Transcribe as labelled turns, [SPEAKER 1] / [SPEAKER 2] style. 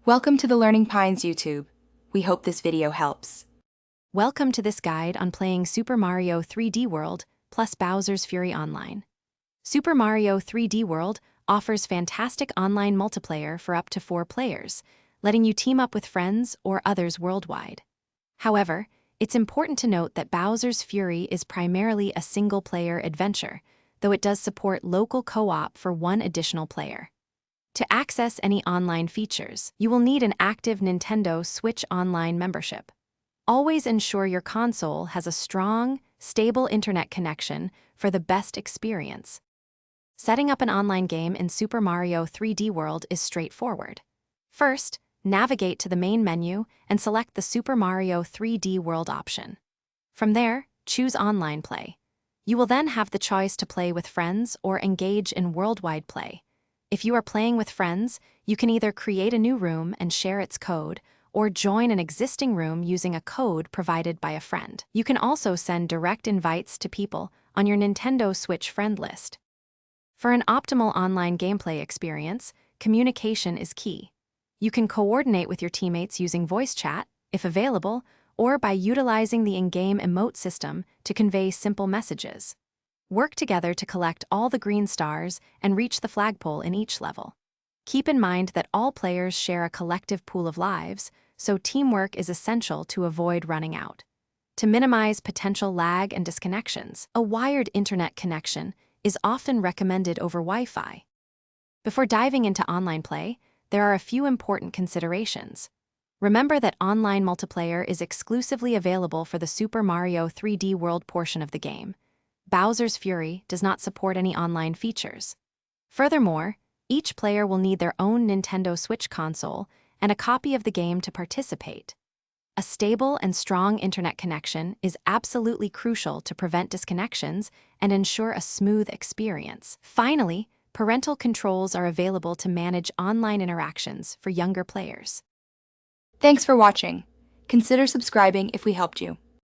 [SPEAKER 1] Welcome to the Learning Pines YouTube. We hope this video helps.
[SPEAKER 2] Welcome to this guide on playing Super Mario 3D World plus Bowser's Fury Online. Super Mario 3D World offers fantastic online multiplayer for up to 4 players, letting you team up with friends or others worldwide. However, it's important to note that Bowser's Fury is primarily a single-player adventure, though it does support local co-op for 1 additional player. To access any online features, you will need an active Nintendo Switch Online membership. Always ensure your console has a strong, stable internet connection for the best experience. Setting up an online game in Super Mario 3D World is straightforward. First, navigate to the main menu and select the Super Mario 3D World option. From there, choose Online Play. You will then have the choice to play with friends or engage in worldwide play. If you are playing with friends, you can either create a new room and share its code, or join an existing room using a code provided by a friend. You can also send direct invites to people on your Nintendo Switch friend list. For an optimal online gameplay experience, communication is key. You can coordinate with your teammates using voice chat, if available, or by utilizing the in-game emote system to convey simple messages. Work together to collect all the green stars and reach the flagpole in each level. Keep in mind that all players share a collective pool of lives, so teamwork is essential to avoid running out. To minimize potential lag and disconnections, a wired internet connection is often recommended over Wi-Fi. Before diving into online play, there are a few important considerations. Remember that online multiplayer is exclusively available for the Super Mario 3D World portion of the game. Bowser's Fury does not support any online features. Furthermore, each player will need their own Nintendo Switch console and a copy of the game to participate. A stable and strong internet connection is absolutely crucial to prevent disconnections and ensure a smooth experience. Finally, parental controls are available to manage online interactions for younger players.
[SPEAKER 1] Thanks for watching. Consider subscribing if we helped you.